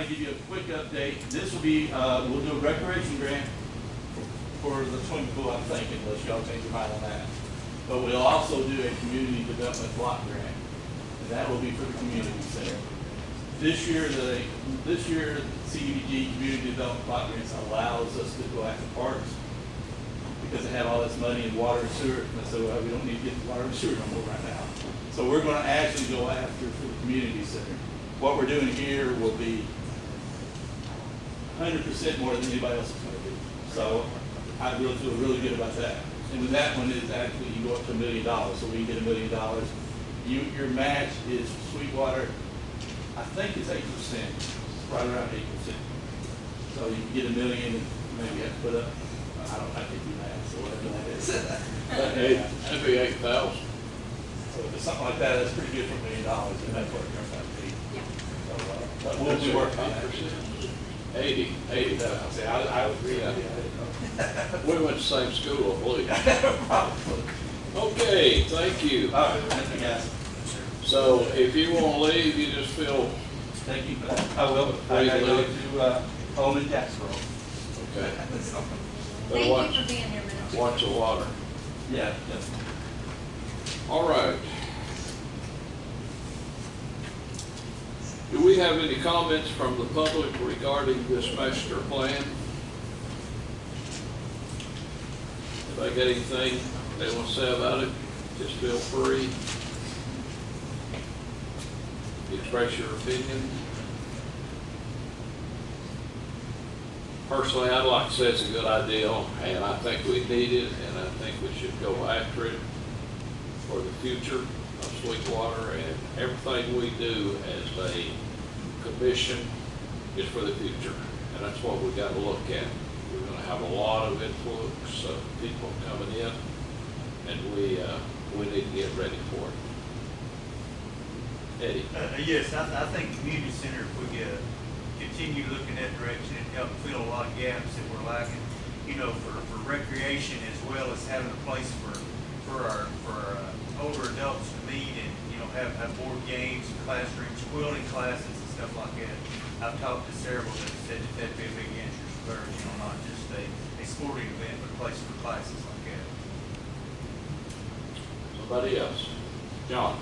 of give you a quick update. This will be, we'll do a recreation grant for the swimming pool, I'm thinking, unless y'all change your mind on that. But we'll also do a community development block grant, and that will be for the community center. This year, CDBG Community Development Block Grants allows us to go after parks because they have all this money in water and sewer, and so we don't need to get water and sewer no more right now. So we're going to actually go after for the community center. What we're doing here will be 100% more than anybody else is going to do. So I really feel really good about that. And with that one is actually you go up to $1 million, so we can get $1 million. Your match is Sweetwater. I think it's 8%, right around 8%. So you can get $1 million and maybe have to put up, I can't do math, so whatever that is. That'd be 8,000. So if it's something like that, that's pretty good for $1 million, and that's what it turns out to be. Yeah. So, but we'll be working on that. 80,000. See, I would agree. Yeah. Yeah. We went to the same school, I believe. Probably. Okay, thank you. All right, thank you guys. So if you want to leave, you just feel, Thank you for that. I will. I gotta go to home in Jacksboro. okay. But Thank watch, you for being here, Minister. watch the water. Yeah. All right. Do we have any comments from the public regarding this master plan? If I get anything they want to say about it, just feel free. Express your opinion. Personally, I'd like to say it's a good idea, and I think we need it, and I think we should go after it for the future of Sweetwater, and everything we do as a commission is for the future, and that's what we got to look at. We're going to have a lot of influx of people coming in, and we need to get ready for it. Eddie. Yes, I think community center, if we continue looking that direction, it help fill a lot of gaps that we're lacking, you know, for recreation as well as having a place for our older adults to meet and, you know, have board games, classrooms, quilting classes and stuff like that. I've talked to several that said that that'd be a big interest for, you know, not just a sporting event, but a place for classes like that. Somebody else. John.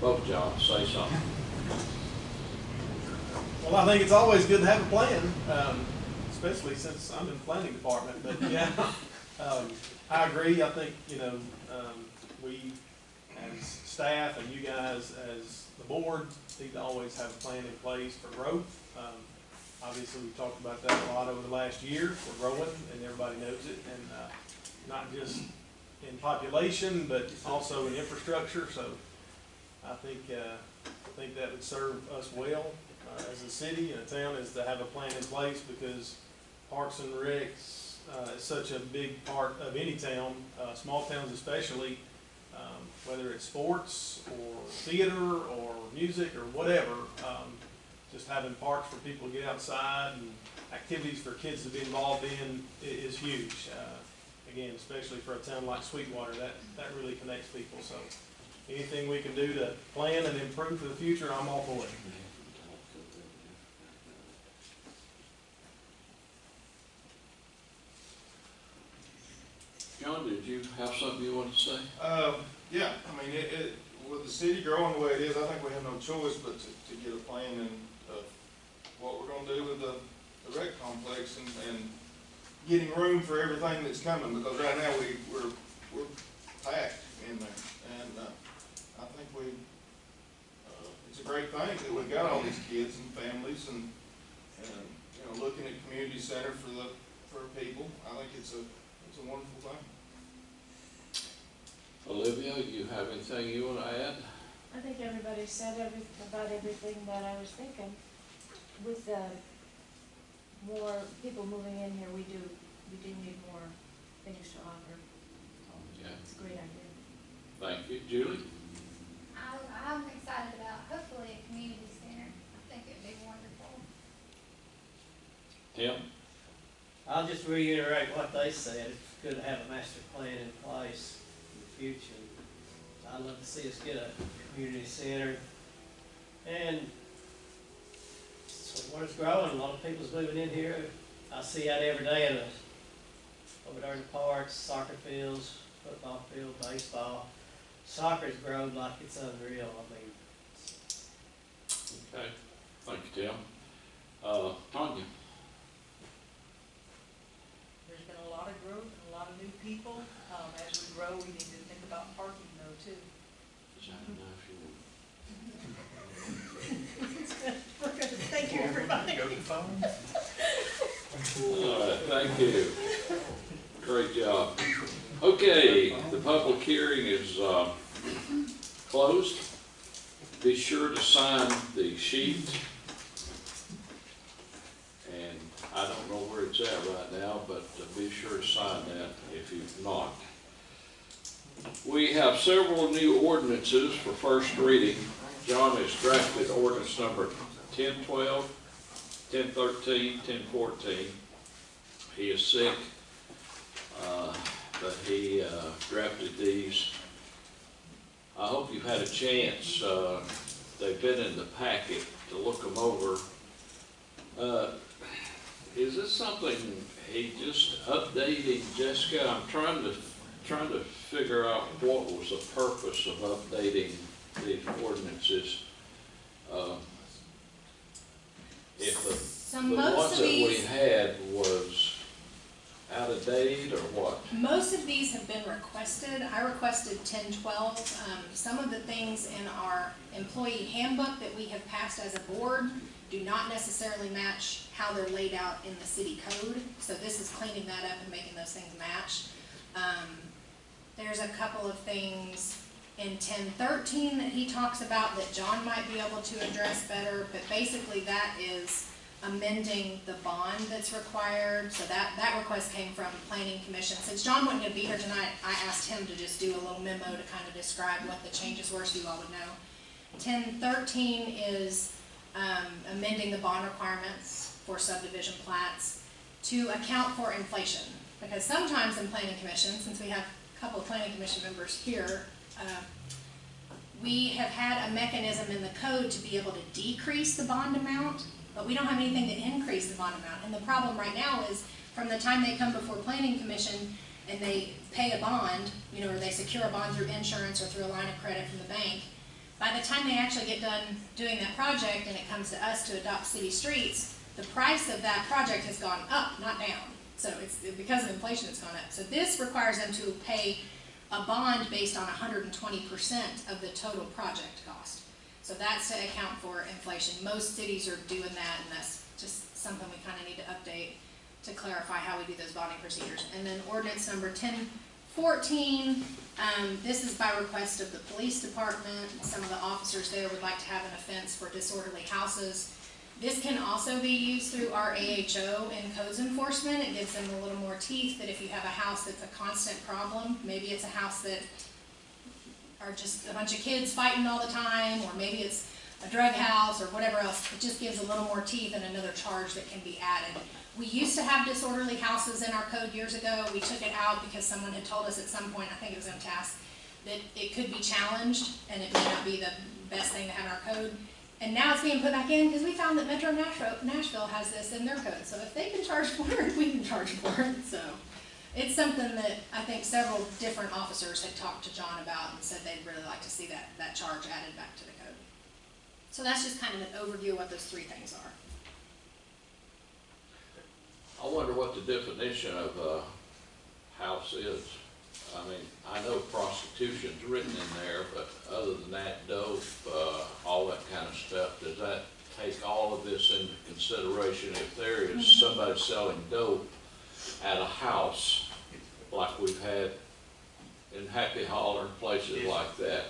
Both John, say something. Well, I think it's always good to have a plan, especially since I'm in the planning department. But yeah, I agree. I think, you know, we as staff and you guys as the board need to always have a plan in place for growth. Obviously, we've talked about that a lot over the last year. We're growing, and everybody knows it, and not just in population, but also in infrastructure. So I think that would serve us well as a city and a town, is to have a plan in place, because Parks and Recs is such a big part of any town, small towns especially, whether it's sports or theater or music or whatever. Just having parks for people to get outside and activities for kids to be involved in is huge. Again, especially for a town like Sweetwater, that really connects people. So anything we can do to plan and improve for the future, I'm all for it. John, did you have something you wanted to say? Yeah, I mean, with the city growing the way it is, I think we have no choice but to get a plan and what we're going to do with the rec complex and getting room for everything that's coming, because right now we're packed in there, and I think it's a great thing that we've got all these kids and families and you know, looking at community center for people. I think it's a wonderful thing. Olivia, you have anything you want to add? I think everybody said about everything that I was thinking. With more people moving in here, we do need more things to offer. So Yeah. it's a great idea. Thank you. Julie? I'm excited about hopefully a community center. I think it'd be wonderful. Tim? I'll just reiterate what they said. It's good to have a master plan in place in the future. I'd love to see us get a community center. And so Sweetwater's growing, a lot of people's moving in here. I see that every day in the, over there in the parks, soccer fields, football field, baseball. Soccer's grown like it's unreal, I mean. Okay, thank you, Tim. Tanya? There's been a lot of growth and a lot of new people. As we grow, we need to think about parking though too. We're good. Thank you, everybody. Go to the phone. All right, thank you. Great job. Okay, the public hearing is closed. Be sure to sign the sheet. And I don't know where it's at right now, but be sure to sign that if you've not. We have several new ordinances for first reading. John has drafted ordinance number 1012, 1013, 1014. He is sick, but he drafted these. I hope you've had a chance. They've been in the packet to look them over. Is this something he just updating, Jessica? I'm trying to figure out what was the purpose of updating these ordinances. If So the most ones of that we these, had was out of date or what? most of these have been requested. I requested 1012. Some of the things in our employee handbook that we have passed as a board do not necessarily match how they're laid out in the city code. So this is cleaning that up and making those things match. There's a couple of things in 1013 that he talks about that John might be able to address better, but basically that is amending the bond that's required. So that request came from the Planning Commission. Since John wasn't going to be here tonight, I asked him to just do a little memo to kind of describe what the changes were so you all would know. 1013 is amending the bond requirements for subdivision plats to account for inflation. Because sometimes in Planning Commission, since we have a couple of Planning Commission members here, we have had a mechanism in the code to be able to decrease the bond amount, but we don't have anything to increase the bond amount. And the problem right now is from the time they come before Planning Commission and they pay a bond, or they secure a bond through insurance or through a line of credit from the bank, by the time they actually get done doing that project and it comes to us to adopt city streets, the price of that project has gone up, not down. So it's because of inflation it's gone up. So this requires them to pay a bond based on 120% of the total project cost. So that's to account for inflation. Most cities are doing that, and that's just something we kind of need to update to clarify how we do those bonding procedures. And then ordinance number 1014, this is by request of the police department. Some of the officers there would like to have an offense for disorderly houses. This can also be used through our AHO in codes enforcement. It gives them a little more teeth that if you have a house that's a constant problem, maybe it's a house that are just a bunch of kids fighting all the time, or maybe it's a drug house or whatever else, it just gives a little more teeth and another charge that can be added. We used to have disorderly houses in our code years ago. We took it out because someone had told us at some point, I think it was in task, that it could be challenged and it may not be the best thing to have in our code. And now it's being put back in because we found that Metro Nashville has this in their code. So if they can charge for it, we can charge for it. So it's something that I think several different officers had talked to John about and said they'd really like to see that charge added back to the code. So that's just kind of an overview of what those three things are. I wonder what the definition of a house is. I mean, I know prostitution's written in there, but other than that, dope, all that kind of stuff, does that take all of this into consideration? If there is somebody selling dope at a house, like we've had in Happy Holler, places like that,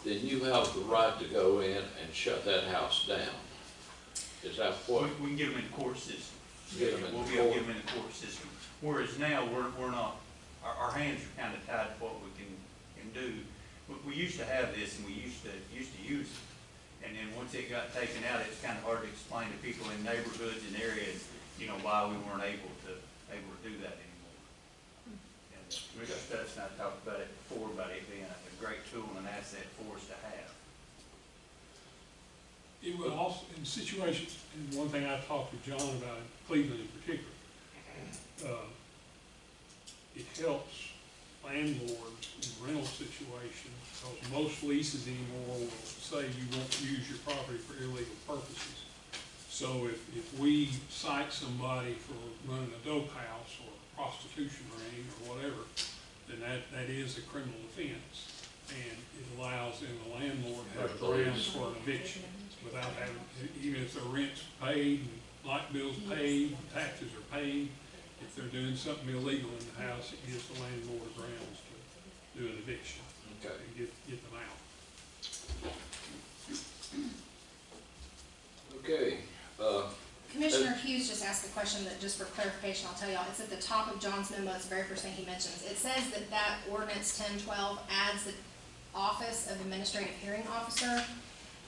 then you have the right to go in and shut that house down. Is that what? We can get them in the court system. Get them in We'll the be able to court? get them in the court system. Whereas now, we're not, our hands are kind of tied to what we can do. We used to have this and we used to use it. And then once it got taken out, it's kind of hard to explain to people in neighborhoods and areas, why we weren't able to do that anymore. And Mr. Stubbs and I talked about it before, about it being a great tool and an asset for us to have. It will also, in situations, and one thing I talked to John about in Cleveland in particular, it helps landlords in rental situations, because most leases anymore will say you won't use your property for illegal purposes. So if we cite somebody for running a dope house or a prostitution ring or whatever, then that is a criminal offense. And it allows then the landlord to have grounds for an eviction without having, even if their rent's paid, and light bill's paid, taxes are paid. If they're doing something illegal in the house, it gives the landlord grounds to do an eviction. Okay. And get them out. Okay, Commissioner Hughes just asked a question that, just for clarification, I'll tell y'all, it's at the top of John's memo, it's the very first thing he mentions. It says that ordinance 1012 adds the office of administrative hearing officer.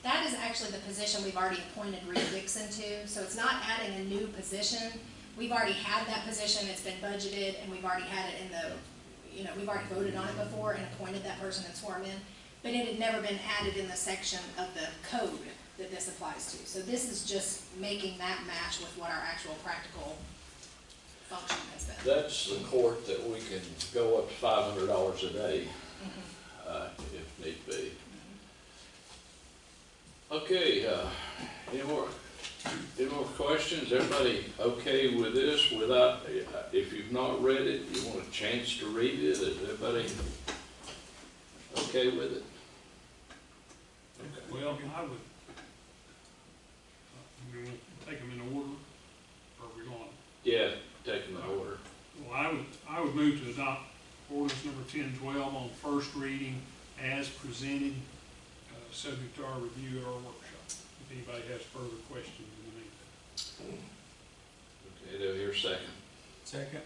That is actually the position we've already appointed Reed Dixon to, so it's not adding a new position. We've already had that position, it's been budgeted, and we've already had it in the, we've already voted on it before and appointed that person and sworn in, but it had never been added in the section of the code that this applies to. So this is just making that match with what our actual practical function has been. that's the court that we can go up to $500 a day, if need be. Okay, any more questions? Everybody okay with this? Without, if you've not read it, you want a chance to read it, is everybody okay with it? Okay. Well, I would, we want to take them in order, or are we going? Yeah, take them in order. Well, I would move to adopt ordinance number 1012 on first reading as presented, subject to our review at our workshop. If anybody has further questions in the meantime. Okay, do I hear a second? Second.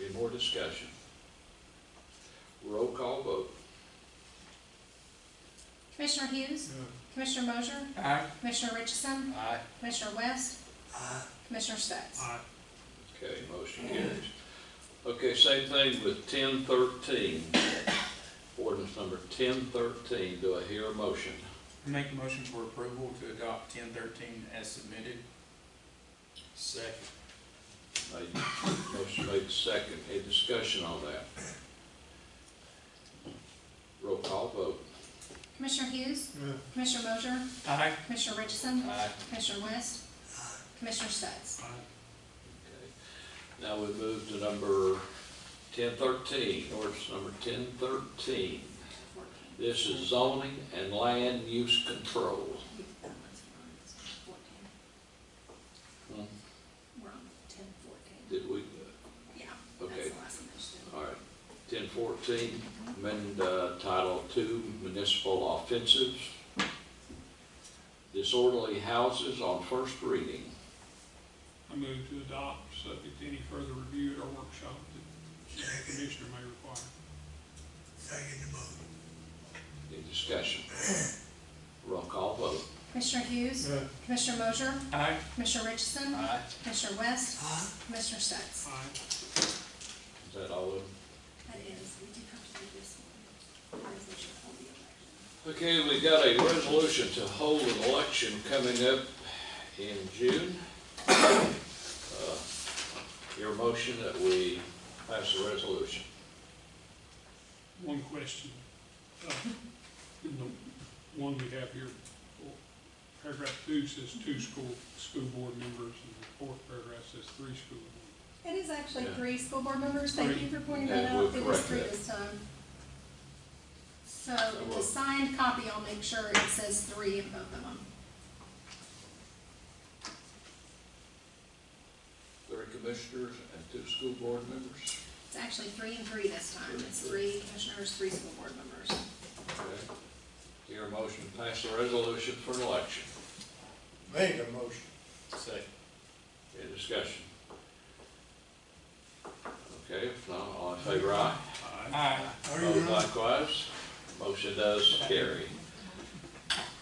Any more discussion? Roll call vote. Commissioner Hughes? Commissioner Mosier? Aye. Commissioner Richardson? Aye. Commissioner West? Commissioner Stutz? Aye. Okay, motion carries. Okay, same thing with 1013. Ordinance number 1013. Do I hear a motion? Make a motion for approval to adopt 1013 as submitted. Second. Motion made second. Any discussion on that? Roll call vote. Commissioner Hughes? Commissioner Mosier? Aye. Commissioner Richardson? Aye. Commissioner West? Commissioner Stutz? Aye. Okay. Now we move to number 1013, ordinance number 1013. This is zoning and land use control. We're on 1014. Did we? Yeah. Okay. That's the last one I just did. All right. 1014, amend Title II, municipal offenses. Disorderly houses on first reading. I move to adopt, subject to any further review at our workshop that the commissioner may require. Any discussion? Roll call vote. Commissioner Hughes? Commissioner Mosier? Aye. Commissioner Richardson? Aye. Commissioner West? Commissioner Stutz? Aye. Is that all of them? That is, we do have to do this one. Resolution for the election. Okay, we got a resolution to hold an election coming up in June. Your motion that we pass the resolution. One question. In the one we have here, paragraph 2 says 2 school board members, and the fourth paragraph says 3 school board. It is actually Yeah. 3 school board members. Thank Three. you for pointing Yeah, that we'll out. It is correct 3 that. this time. So in the signed copy, I'll make sure it says 3 in both of them. 3 commissioners and 2 school board members. It's actually 3 and 3 this time. It's 3 commissioners, 3 school board members. Okay. Hear a motion to pass the resolution for an election. Make a motion. Second. Any discussion? Okay, if not, all in favor, aye. Aye. Opposed likewise. Motion does carry.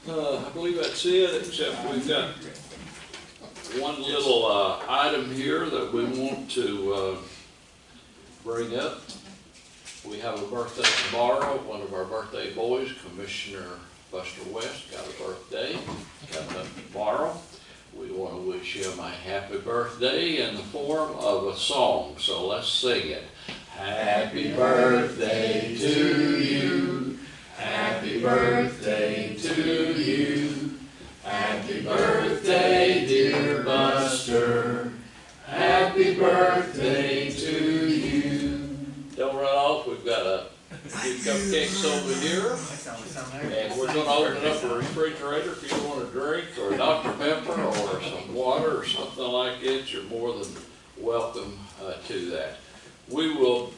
I believe that's it, except we've got one little item here that we want to bring up. We have a birthday tomorrow. One of our birthday boys, Commissioner Buster West got a birthday, coming up tomorrow. We want to wish him a happy birthday in the form of a song, so let's sing it. Happy birthday to you, happy birthday to you, happy birthday dear Buster, happy birthday to you. Don't run off, we've got a few cupcakes over here. And we're gonna open up a refrigerator if you want a drink or a Dr. Pepper or some water or something like that, you're more than welcome to that. We will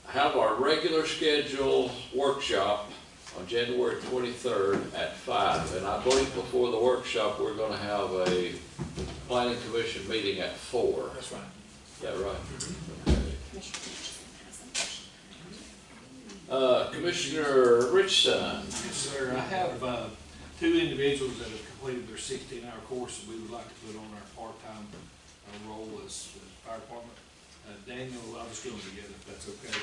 have our regular scheduled workshop on January 23rd at 5. And I believe before the workshop, we're gonna have a planning commission meeting at 4. That's right. Is that right? Okay. Commissioner Richson. Yes, sir. I have, 2 individuals that have completed their 16-hour course that we would like to put on our part-time, role as fire department. Daniel, I'll just go them together if that's okay.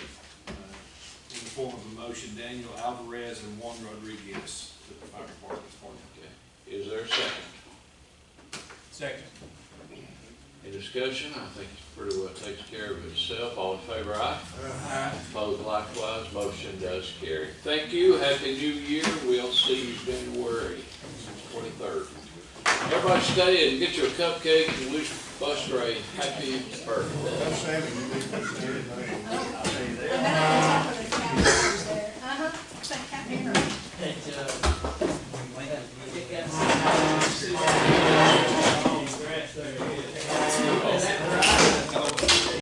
In the form of a motion, Daniel Alvarez and Juan Rodriguez to the fire department as part of it. Okay. Is there a second? Second. Any discussion? I think it pretty well takes care of itself. All in favor, aye? Aye. Opposed likewise, motion does carry. Thank you, happy new year. We'll see you January 23rd. Everybody stay and get you a cupcake and wish Buster a happy birthday.